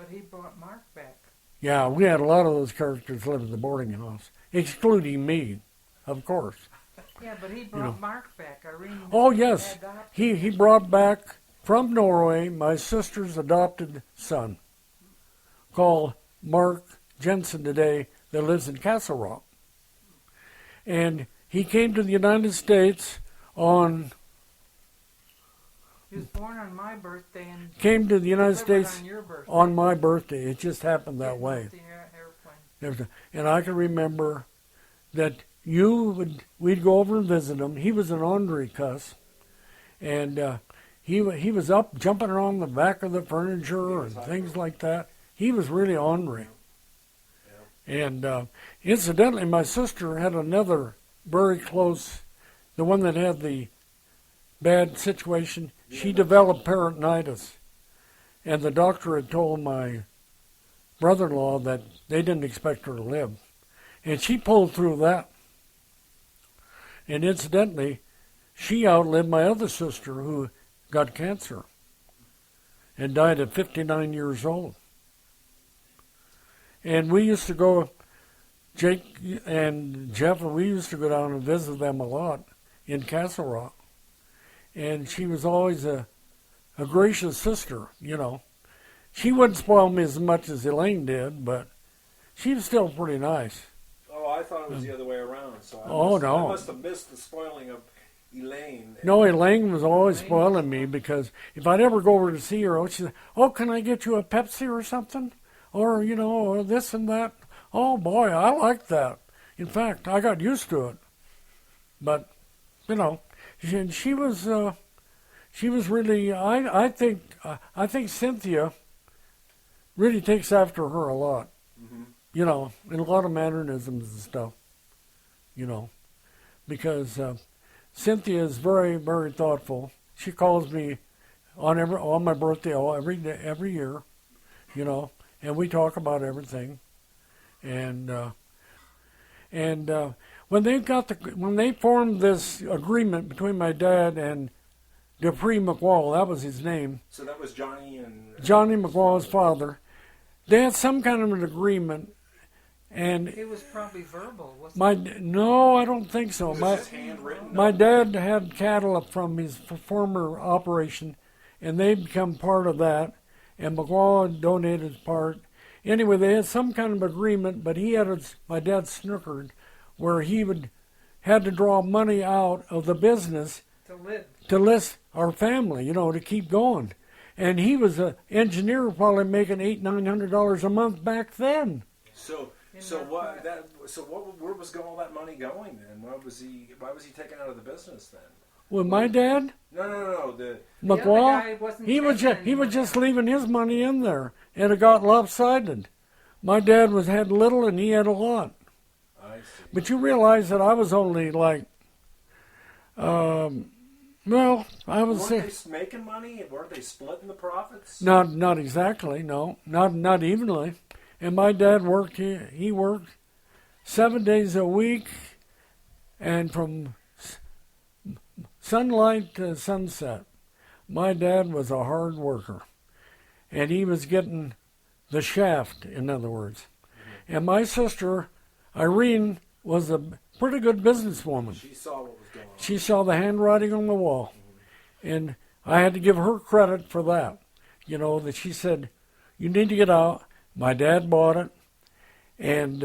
but he brought Mark back. Yeah, we had a lot of those characters live at the boarding house, excluding me, of course. Yeah, but he brought Mark back. Irene. Oh, yes. He brought back from Norway my sister's adopted son, called Mark Jensen today, that lives in Castle Rock. And he came to the United States on... He was born on my birthday and came to the United States on your birthday. on my birthday. It just happened that way. The airplane. And I can remember that we'd go over and visit him. He was an ornery cuss, and he was up jumping around the back of the furniture and things like that. He was really ornery. And incidentally, my sister had another very close, the one that had the bad situation. She developed peritonitis, and the doctor had told my brother-in-law that they didn't expect her to live. And she pulled through that. And incidentally, she outlived my other sister who got cancer and died at 59 years old. And we used to go, Jake and Jeff, and we used to go down and visit them a lot in Castle Rock. And she was always a gracious sister, you know. She wouldn't spoil me as much as Elaine did, but she was still pretty nice. Oh, I thought it was the other way around. So no. I must have missed the spoiling of Elaine. No, Elaine was always spoiling me, because if I'd ever go over to see her, she'd say, "Oh, can I get you a Pepsi or something? Or, you know, or this and that." Oh, boy, I liked that. In fact, I got used to it. But, you know, she was really, I think Cynthia really takes after her a lot. Mm-hmm. You know, in a lot of mannerisms and stuff, you know, because Cynthia is very, very thoughtful. She calls me on my birthday every year, you know, and we talk about everything. And when they formed this agreement between my dad and Dupree McWall, that was his name. So that was Johnny McWall's father. They had some kind of an agreement. And it was probably verbal, wasn't it? No, I don't think so. My dad had cattle from his former operation, and they become part of that, and McWall donated part. Anyway, they had some kind of agreement, but he had my dad snookered, where he had to draw money out of the business to list our family, you know, to keep going. And he was an engineer, probably making $800-900 a month back then. Where was all that money going then? Why was he taken out of the business then? Well, my dad? No. McWall, he was just leaving his money in there, and it got lopsided. My dad had little, and he had a lot. I see. But you realize that I was only like, I was. Weren't they making money? Weren't they splitting the profits? Not exactly. No, not evenly. And my dad worked. He worked 7 days a week, and from sunlight to sunset. My dad was a hard worker, and he was getting the shaft, in other words. Mm-hmm. And my sister, Irene, was a pretty good businesswoman. She saw what was going on. She saw the handwriting on the wall. Mm-hmm. And I had to give her credit for that. You know, that she said, "You need to get out." My dad bought it. And,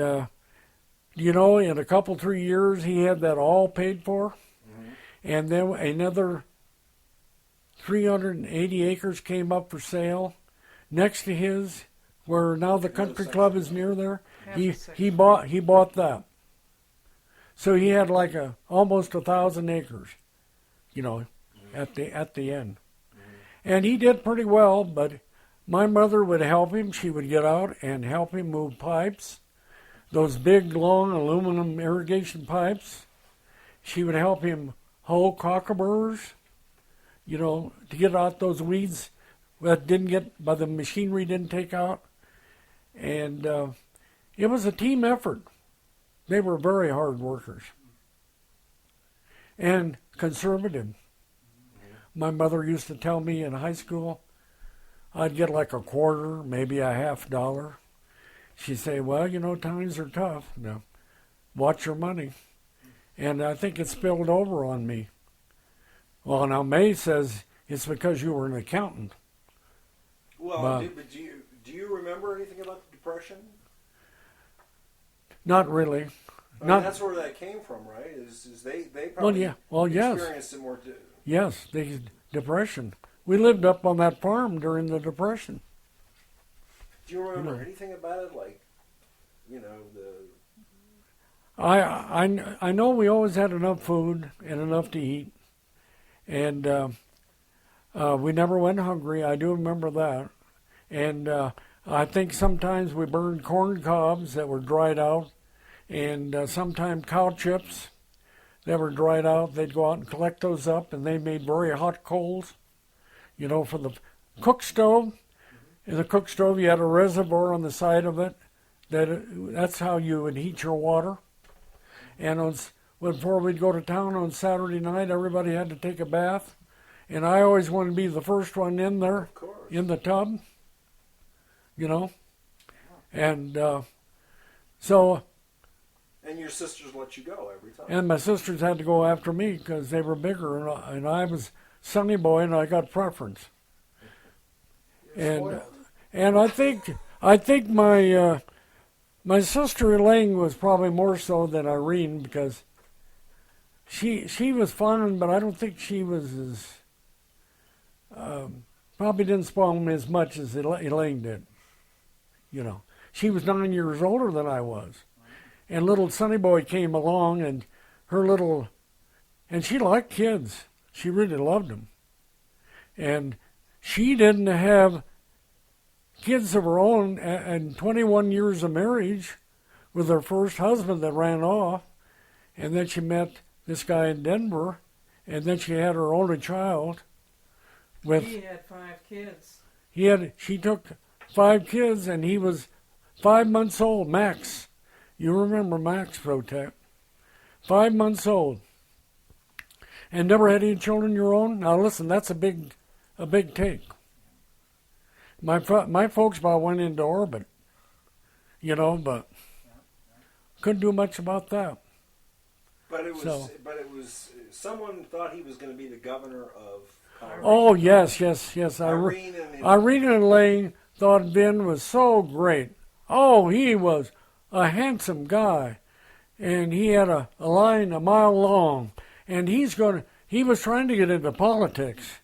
you know, in a couple, 3 years, he had that all paid for. Mm-hmm. And then another 380 acres came up for sale next to his, where now the country club is near there. He bought that. So he had like almost 1,000 acres, you know, at the end. And he did pretty well, but my mother would help him. She would get out and help him move pipes, those big, long aluminum irrigation pipes. She would help him hoe cockaburs, you know, to get out those weeds that the machinery didn't take out. And it was a team effort. They were very hard workers and conservative. My mother used to tell me in high school, I'd get like a quarter, maybe a $50. She'd say, well, times are tough. Now, watch your money. And I think it spilled over on me. Well, now May says it's because you were an accountant. Well, do you remember anything about the Depression? Not really. That's where that came from, right? Is they probably experienced it more too. Yes, the Depression. We lived up on that farm during the Depression. Do you remember anything about it? Like, I know we always had enough food and enough to eat, and we never went hungry. I do remember that, and I think sometimes we burned corn cobs that were dried out, and sometimes cow chips that were dried out. They'd go out and collect those up, and they made very hot coals, for the cook stove. In the cook stove, you had a reservoir on the side of it. That's how you would heat your water. And before we'd go to town on Saturday night, everybody had to take a bath. And I always wanted to be the first one in there, in the tub, And so... And your sisters let you go every time. And my sisters had to go after me because they were bigger, and I was Sonny boy, and I got preference. And I think my sister Elaine was probably more so than Irene because she was fun, but I don't think she was as probably didn't spoil me as much as Elaine did. She was 9 years older than I was. And little Sonny boy came along, and and she liked kids. She really loved them. And she didn't have kids of her own, and 21 years of marriage with her first husband that ran off, and then she met this guy in Denver, and then she had her only child. He had 5 kids. She took 5 kids, and he was 5 months old, Max. You remember Max Protect. 5 months old. And never had any children of your own? Now listen, that's a big take. My folks about went into orbit, but couldn't do much about that. But it was someone thought he was going to be the governor of Colorado. Oh yes. Irene and Elaine thought Vin was so great. Oh, he was a handsome guy, and he had a line a mile long, and he was trying to get into politics,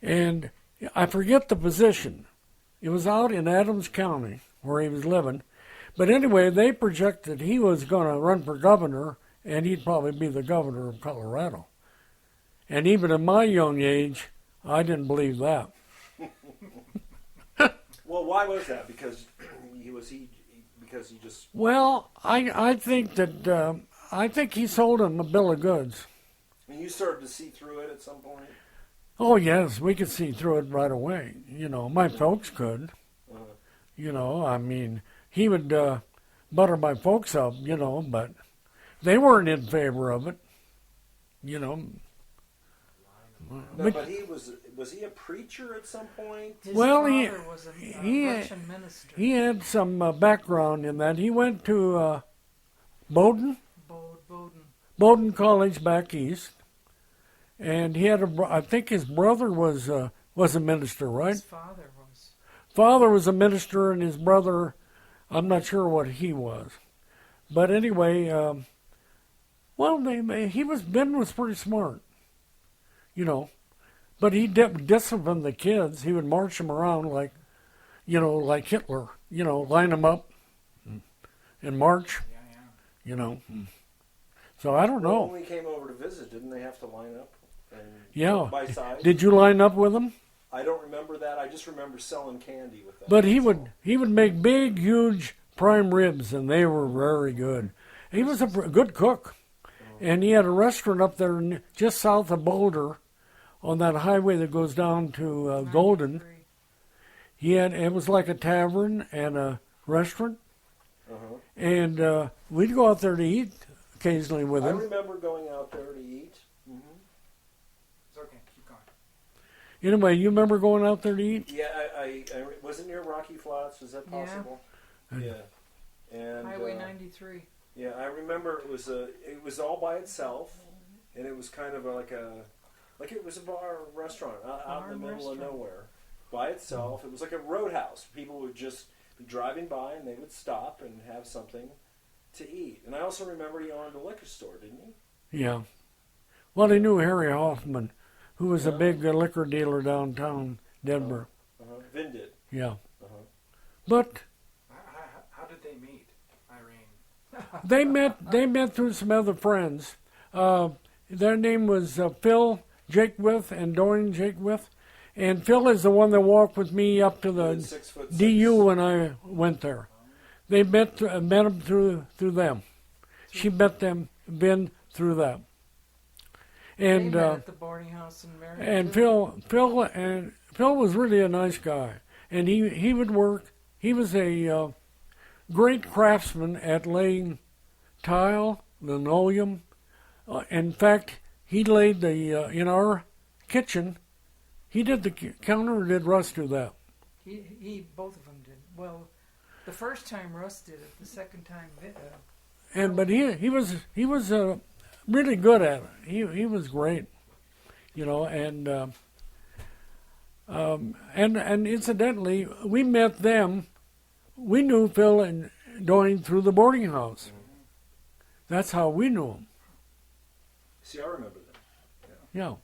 and I forget the position. It was out in Adams County where he was living, but anyway, they projected he was going to run for governor, and he'd probably be the governor of Colorado. And even at my young age, I didn't believe that. Well, why was that? Because he just... Well, I think he sold him a bill of goods. And you started to see through it at some point? Oh, yes, we could see through it right away. My folks could. I mean, he would butter my folks up, but they weren't in favor of it, No, but he was he a preacher at some point? His father was a Russian minister. He had some background in that. He went to Bowdoin College back east, and he had I think his brother was a minister, right? His father was. Father was a minister, and his brother, I'm not sure what he was, but anyway, Ben was pretty smart, But he disciplined the kids. He would march them around like Hitler, line them up and march, So I don't know. When we came over to visit, didn't they have to line up? By size? Did you line up with them? I don't remember that. I just remember selling candy with them. But he would make big, huge prime ribs, and they were very good. He was a good cook, and he had a restaurant up there just south of Boulder, on that highway that goes down to Golden. It was like a tavern and a restaurant, and we'd go out there to eat occasionally with him. I remember going out there to eat. It's okay, keep going. Anyway, you remember going out there to eat? Yeah, I was it near Rocky Flats? Was that possible? Yeah. And Highway 93. Yeah, I remember it was all by itself, and it was kind of like it was a bar restaurant out in the middle of nowhere, by itself. It was like a roadhouse. People would just be driving by, and they would stop and have something to eat. And I also remember he owned a liquor store, didn't he? Yeah. Well, he knew Harry Hoffman, who was a big liquor dealer downtown Denver. Vin did. Yeah. But how did they meet, Irene? they met through some other friends. Their name was Phil Jakewith and Dorian Jakewith. And Phil is the one that walked with me up to the 6'6" DU when I went there. They met him through them. She met them, Vin, through them. And they met at the boarding house in Marion. and Phil was really a nice guy, and he would work. He was a great craftsman at laying tile, linoleum. In fact, he laid the in our kitchen. He did the counter, or did Russ do that? He both of them did. Well, the first time Russ did it, the second time But he was really good at it. He was great, and incidentally, we met them. We knew Phil and Dorian through the boarding house. That's how we knew them. See, I remember that. Yeah.